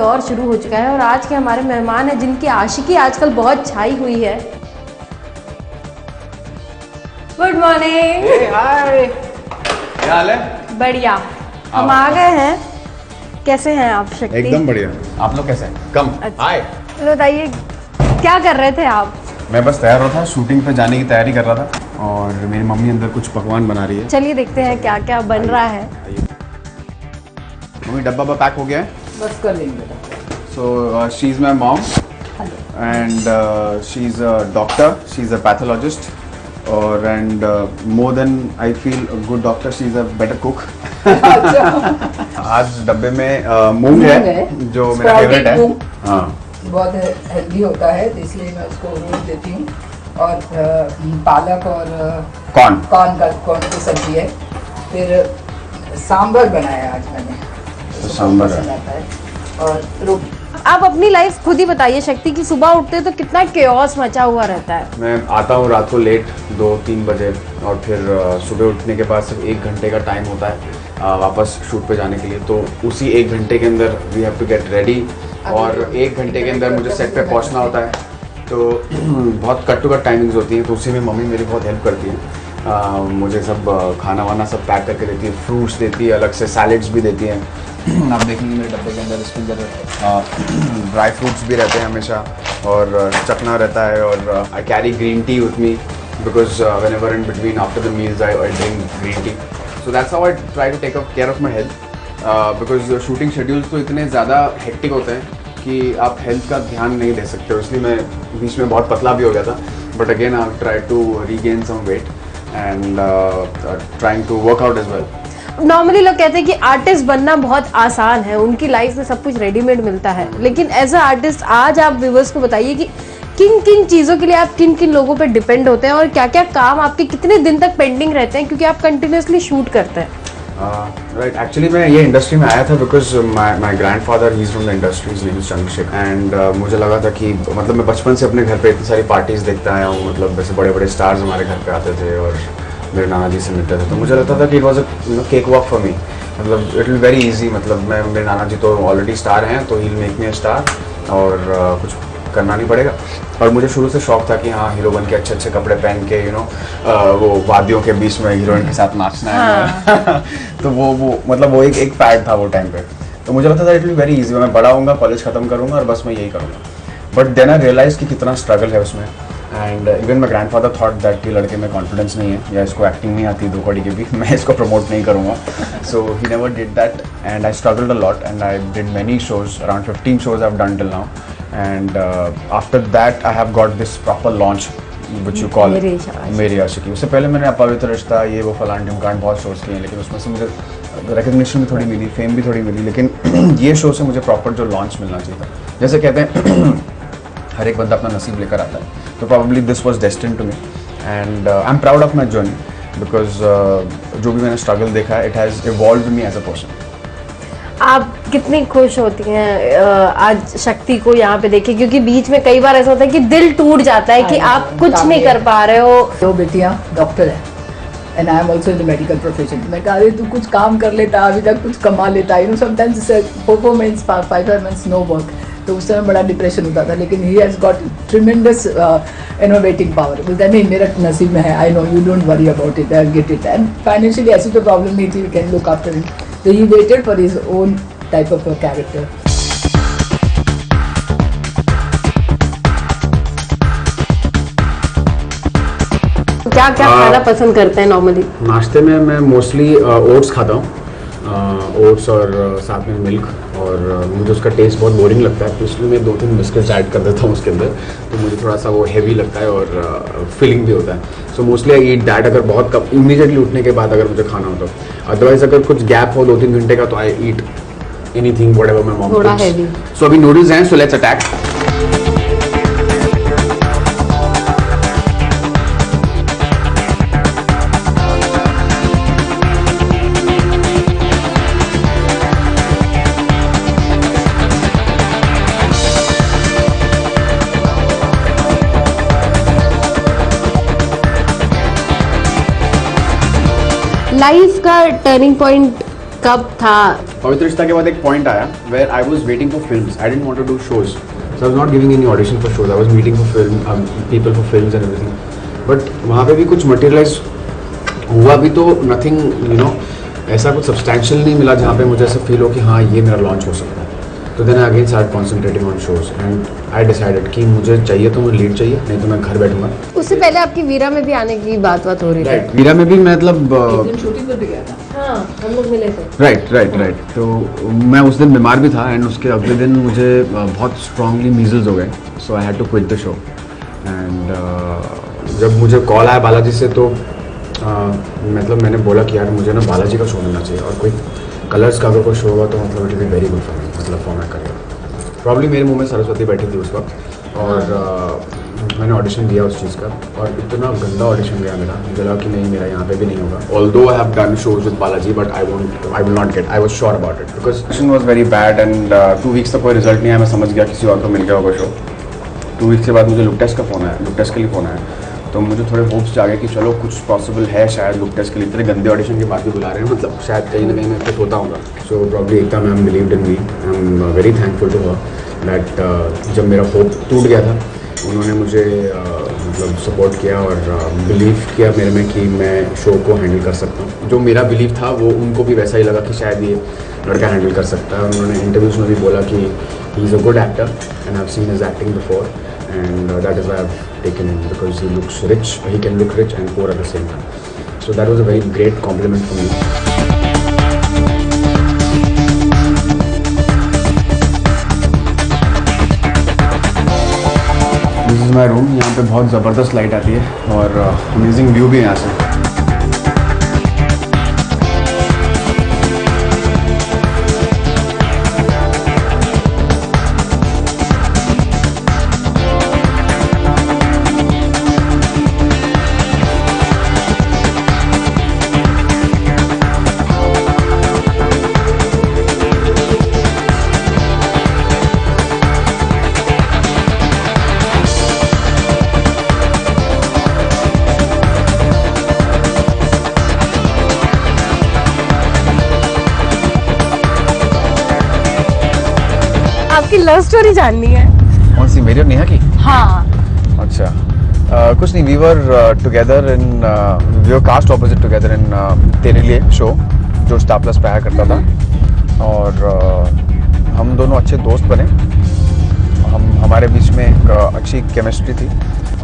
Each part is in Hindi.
दौर शुरू हो चुका है और आज के हमारे मेहमान हैं जिनकी आशिकी आजकल बहुत छाई हुई है। Good morning. हाय, क्या हाल है? बढ़िया, हम आ गए हैं। कैसे हैं आप शक्ति? एकदम बढ़िया। आप लोग कैसे हैं? कम। हाय। बताइए क्या कर रहे थे आप? मैं बस तैयार हो था, शूटिंग पे जाने की तैयारी कर रहा था और मेरी मम्मी अंदर कुछ पकवान बना रही है। चलिए देखते हैं क्या क्या बन रहा है। मम्मी डब्बा पैक हो गया है? बस कर लेंगे बेटा। So she is my mom and she is a doctor, she is a pathologist और and more than I feel a good doctor, she is a better cook. आज डब्बे में मूंग है जो मेरा फेवरेट है। हाँ, बहुत हेल्दी होता है तो इसलिए मैं उसको रोज देती हूँ। और पालक और कॉर्न की सब्जी है। फिर सांभर बनाया आज मैंने, सांभर पसंद आता है। और रोटी। आप अपनी लाइफ खुद ही बताइए शक्ति की, सुबह उठते तो कितना केओस मचा हुआ रहता है। मैं आता हूँ रात को लेट 2-3 बजे और फिर सुबह उठने के बाद सिर्फ 1 घंटे का टाइम होता है वापस शूट पे जाने के लिए। तो उसी 1 घंटे के अंदर we have to get ready और 1 घंटे के अंदर मुझे सेट पे पहुंचना होता है। तो बहुत कट टू कट टाइमिंग्स होती हैं, तो उसी में मम्मी मेरी बहुत हेल्प करती है। मुझे सब खाना वाना सब पैक करके देती है, फ्रूट्स देती है, अलग से सैलेड्स भी देती हैं। आप देखेंगे मेरे डब्बे के अंदर इसके अंदर ड्राई फ्रूट्स भी रहते हैं हमेशा और चखना रहता है। और I carry green tea with me because whenever in between after the meals I drink green tea. So that's how I try to take care of my health because shooting schedules तो इतने ज़्यादा हेक्टिक होते हैं कि आप हेल्थ का ध्यान नहीं दे सकते हो। इसलिए मैं बीच में बहुत पतला भी हो गया था, but again I try to regain some weight and trying to work out as well. Normally लोग कहते हैं कि आर्टिस्ट बनना बहुत आसान है, उनकी लाइफ में सब कुछ रेडीमेड मिलता है, लेकिन एज अ आर्टिस्ट आज आप व्यूअर्स को बताइए कि किन किन चीज़ों के लिए आप किन किन लोगों पे डिपेंड होते हैं और क्या क्या काम आपके कितने दिन तक पेंडिंग रहते हैं, क्योंकि आप कंटिन्यूसली शूट करते हैं। राइट, एक्चुअली मैं ये इंडस्ट्री में आया था because my grandfather he is from the industry, is Chandrashekhar. And मुझे लगा था कि मतलब मैं बचपन से अपने घर पे इतनी सारी पार्टीज देखता आया हूँ, मतलब वैसे बड़े बड़े स्टार्स हमारे घर पे आते थे और मेरे नाना जी से मिलते थे। तो मुझे लगता था कि it was a cake walk for me, मतलब इट विल वेरी ईजी। मतलब मैं मेरे नाना जी तो ऑलरेडी स्टार हैं, तो he will make me a star और कुछ करना नहीं पड़ेगा। और मुझे शुरू से शौक था कि हाँ, हीरो बन के अच्छे अच्छे कपड़े पहन के वो वादियों के बीच में हीरोइन के साथ नाचना है। तो वो मतलब वो एक पैड था वो टाइम पे। तो मुझे लगता था इट विल वेरी इजी, मैं बड़ा होऊंगा, कॉलेज खत्म करूंगा और बस मैं यही करूँगा। बट देन आई रियलाइज कि कितना स्ट्रगल है उसमें। And even my grandfather thought that कि लड़के में कॉन्फिडेंस नहीं है या इसको एक्टिंग नहीं आती 2 कौड़ी के भी, मैं इसको प्रमोट नहीं करूँगा। So he never did that and I struggled a lot and I did many shows, around 15 shows I have done till now. And after that I have got this proper launch which you call Meri Aashiqui. उससे पहले मैंने अपवित्र रिश्ता, ये वो फलान ढिमकान बहुत शोज किए हैं, लेकिन उसमें से मुझे रिकग्निशन भी थोड़ी मिली, फेम भी थोड़ी मिली, लेकिन ये शो से मुझे प्रॉपर जो लॉन्च मिलना चाहिए था। जैसे कहते हैं हर एक बंदा अपना नसीब लेकर आता है, तो probably this was destined to me and I am proud of my journey because जो भी मैंने स्ट्रगल देखा है, it has evolved me as a person. आप कितनी खुश होती हैं आज शक्ति को यहाँ पे देखे, क्योंकि बीच में कई बार ऐसा होता है कि दिल टूट जाता है कि आप कुछ नहीं कर पा रहे हो। 2 बेटियाँ डॉक्टर है and I am also in the medical profession. मैं कह रही तू कुछ काम कर लेता, अभी तक कुछ कमा लेता। You know sometimes 4 months 5 months no work, तो उस समय बड़ा डिप्रेशन होता था। लेकिन he has got tremendous innovating power. बोलता नहीं मेरा नसीब में है, I know, you don't worry about it, I get it. And financially ऐसी तो प्रॉब्लम नहीं थी, we can look after him. So he waited for his own type of a character. क्या क्या खाना पसंद करते हैं नॉर्मली? नाश्ते में मैं मोस्टली ओट्स खाता हूँ, ओट्स और साथ में मिल्क। और मुझे उसका टेस्ट बहुत बोरिंग लगता है, तो इसलिए मैं 2-3 बिस्किट्स ऐड कर देता हूँ उसके अंदर, तो मुझे थोड़ा सा वो हैवी लगता है और फिलिंग भी होता है। So mostly I eat that, अगर बहुत कम इमीडिएटली उठने के बाद अगर मुझे खाना हो तो। अदरवाइज अगर कुछ गैप हो 2-3 घंटे का, तो I eat anything whatever my mom थोड़ा हैवी। सो अभी नूडल्स हैं, सो लेट्स अटैक। लाइफ का टर्निंग पॉइंट कब था पवित्र रिश्ता के बाद एक पॉइंट आया where I was waiting for films. I didn't want to do shows, so I was not giving any audition for shows. I was meeting for film people for films and everything. But वहाँ पे भी कुछ मटेरियलाइज हुआ भी तो नथिंग, यू नो, ऐसा कुछ सब्सटैंशियल नहीं मिला जहाँ पे मुझे ऐसा फील हो कि हाँ ये मेरा लॉन्च हो सकता है. तो then I again start concentrating on shows and I decided कि मुझे चाहिए तो मुझे लीड चाहिए, नहीं तो मैं घर बैठूंगा. उससे पहले आपकी वीरा में भी आने की बात हो रही राइट, वीरा में भी मतलब दिन शूटिंग पर भी गया था. हाँ, हम लोग मिले थे. राइट. तो मैं उस दिन बीमार भी था एंड उसके अगले दिन मुझे बहुत स्ट्रांगली मीजल्स हो गए. So I had to quit the show. And जब मुझे कॉल आया बालाजी से तो मतलब मैंने बोला कि यार मुझे ना बालाजी का शो मिलना चाहिए और कोई कलर्स का अगर कोई शो होगा तो मतलब it will be very good for me, मतलब फॉर माई करियर. प्रॉब्ली मेरे मुंह में सरस्वती बैठी थी उस वक्त और मैंने ऑडिशन दिया उस चीज़ का और इतना गंदा ऑडिशन गया मेरा. मुझे लगा कि नहीं मेरा यहाँ पे भी नहीं होगा. Although I have done shows with Balaji but I will not gate. I was sure about it because audition was very bad and 2 weeks तक कोई रिजल्ट नहीं आया. मैं समझ गया किसी और को मिल गया होगा शो. 2 वीक्स के बाद मुझे लुक टेस्ट का फ़ोन आया, लुक टेस्ट के लिए फ़ोन आया. तो मुझे थोड़े होप्स जागे कि चलो कुछ पॉसिबल है शायद लुक टेस्ट के लिए. इतने गंदे ऑडिशन के बाद भी बुला रहे हैं, मतलब शायद कहीं ना कहीं मैं कुछ होता होगा. So probably Ekta ma'am believed in me. I am very thankful to her that जब मेरा होप टूट गया था उन्होंने मुझे मतलब सपोर्ट किया और बिलीव किया मेरे में कि मैं शो को हैंडल कर सकता हूँ. जो मेरा बिलीव था वो उनको भी वैसा ही लगा कि शायद ये लड़का हैंडल कर सकता है. उन्होंने इंटरव्यूज़ में भी बोला कि he is a good actor and I have seen his acting before and that is why I've taken him because he looks rich, he can look rich and poor at the same time. So that was a very great compliment for me. This is my room. यहाँ पे बहुत ज़बरदस्त लाइट आती है और अमेजिंग व्यू भी है यहाँ से. आपकी लव स्टोरी जाननी है. कौन सी, मेरी और नेहा की? हाँ. अच्छा, कुछ नहीं. We were together in we were cast opposite together in Tere Liye show जो स्टार प्लस पे आया करता था और हम दोनों अच्छे दोस्त बने. हमारे बीच में एक अच्छी केमिस्ट्री थी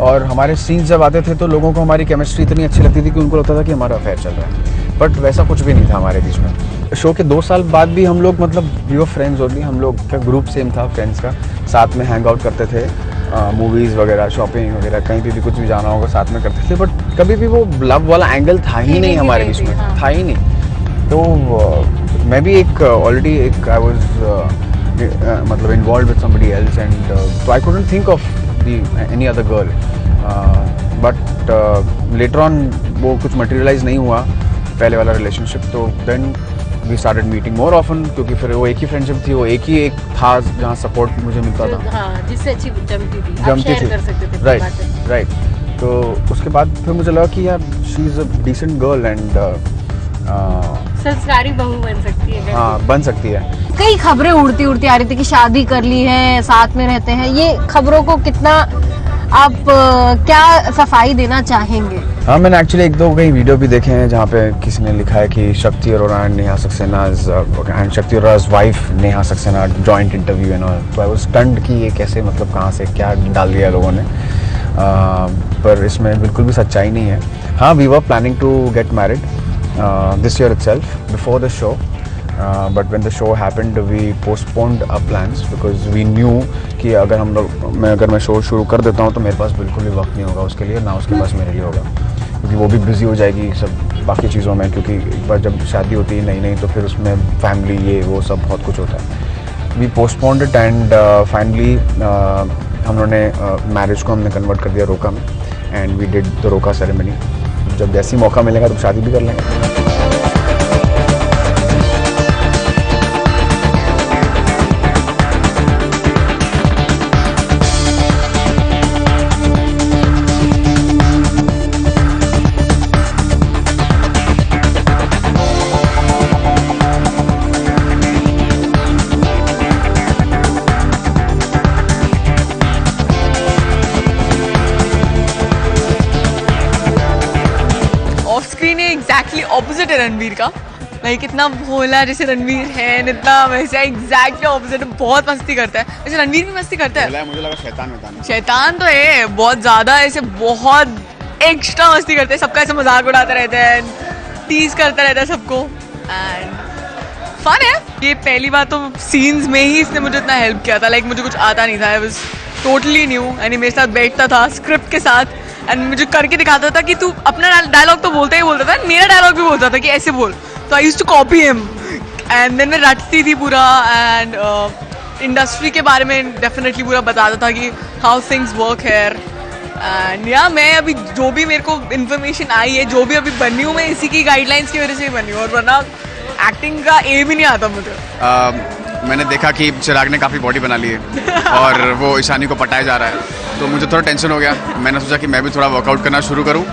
और हमारे सीन्स जब आते थे तो लोगों को हमारी केमिस्ट्री इतनी अच्छी लगती थी कि उनको लगता था कि हमारा अफेयर चल रहा है. बट वैसा कुछ भी नहीं था हमारे बीच में. शो के 2 साल बाद भी हम लोग मतलब वी वर फ्रेंड्स ओनली. हम लोग का ग्रुप सेम था फ्रेंड्स का, साथ में हैंग आउट करते थे, मूवीज़ वगैरह, शॉपिंग वगैरह, कहीं पे भी कुछ भी जाना होगा साथ में करते थे. बट कभी भी वो लव वाला एंगल था ही नहीं हमारे बीच में, था ही नहीं. तो मैं भी एक ऑलरेडी एक आई वाज मतलब involve with somebody else and so I couldn't think of any other girl. But later on वो कुछ materialize नहीं हुआ पहले वाला relationship. तो then we started meeting more often क्योंकि फिर वो एक ही friendship थी, वो एक था जहाँ support मुझे मिलता था. हाँ, जिससे अच्छी जमती थी. जमती थी. कर सकते थे. Right. तो उसके बाद फिर मुझे लगा कि यार she is a decent girl and संस्कारी बहू बन सकती है. हाँ, बन सकती है. कई खबरें उड़ती आ रही थी कि शादी कर ली है, साथ में रहते हैं. ये खबरों को कितना आप क्या सफाई देना चाहेंगे? हाँ, मैंने एक्चुअली 1-2 कई वीडियो भी देखे हैं जहाँ पे किसी ने लिखा है कि Shakti Arora and Neha Saxena and Shakti Arora's wife Neha Saxena joint interview and all. तो आई वाज स्टन्ड कि ये कैसे, मतलब कहाँ से क्या डाल दिया लोगों ने. पर इसमें बिल्कुल भी सच्चाई नहीं है. हाँ, we were planning to get married this year itself before the show. But when the show happened we postponed our plans because we knew कि अगर मैं शो शुरू कर देता हूँ तो मेरे पास बिल्कुल भी वक्त नहीं होगा उसके लिए, ना उसके पास मेरे लिए होगा क्योंकि वो भी बिजी हो जाएगी सब बाकी चीज़ों में. क्योंकि एक बार जब शादी होती है नई तो फिर उसमें फैमिली ये वो सब बहुत कुछ होता है. We postponed it and finally हम लोगों ने मैरिज को हमने कन्वर्ट कर दिया रोका में एंड वी डिड द रोका सेरेमनी. जब जैसे ही मौका मिलेगा तो शादी भी कर लेंगे. एग्जैक्टली ऑपोजिट है रणवीर का। लाइक इतना भोला जैसे रणवीर है, इतना वैसे एग्जैक्टली ऑपोजिट, बहुत मस्ती करता है। वैसे रणवीर भी मस्ती करता है, मुझे लगा शैतान शैतान तो है बहुत ज़्यादा, ऐसे बहुत एक्स्ट्रा मस्ती करते हैं, सबका ऐसे मजाक उड़ाता रहता है, टीज करता रहता है सबको, एंड फन है। ये पहली बार तो सीन्स में ही इसने मुझे इतना हेल्प किया था, लाइक मुझे कुछ आता नहीं था, I was totally new, and मेरे साथ बैठता था स्क्रिप्ट के साथ एंड मुझे करके दिखाता था कि तू अपना डायलॉग तो बोलता ही बोलता था, मेरा डायलॉग भी बोलता था कि ऐसे बोल, तो I used to copy him and then मैं रटती थी पूरा, एंड इंडस्ट्री के बारे में डेफिनेटली पूरा बताता था कि how things work here, and या मैं अभी जो भी मेरे को इन्फॉर्मेशन आई है, जो भी अभी बनी हूँ, मैं इसी की गाइडलाइंस की वजह से ही बनी हूँ, और वरना एक्टिंग का ए भी नहीं आता मुझे। मैंने देखा कि चिराग ने काफ़ी बॉडी बना ली है और वो ईशानी को पटाया जा रहा है, तो मुझे थोड़ा टेंशन हो गया। मैंने सोचा कि मैं भी थोड़ा वर्कआउट करना शुरू करूँ,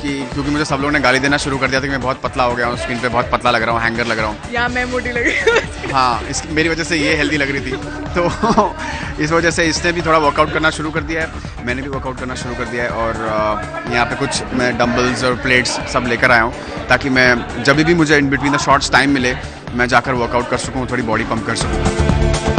क्योंकि मुझे सब लोगों ने गाली देना शुरू कर दिया था कि मैं बहुत पतला हो गया हूँ, स्क्रीन पे बहुत पतला लग रहा हूँ, हैंगर लग रहा हूँ। या मैं मोटी लग रही हाँ, मेरी वजह से ये हेल्दी लग रही थी, तो इस वजह से इसने भी थोड़ा वर्कआउट करना शुरू कर दिया है, मैंने भी वर्कआउट करना शुरू कर दिया है, और यहाँ पे कुछ मैं डंबल्स और प्लेट्स सब लेकर आया हूँ, ताकि मैं जब भी मुझे in between the shorts time मिले, मैं जाकर वर्कआउट कर सकूँ, थोड़ी बॉडी पंप कर सकूँ।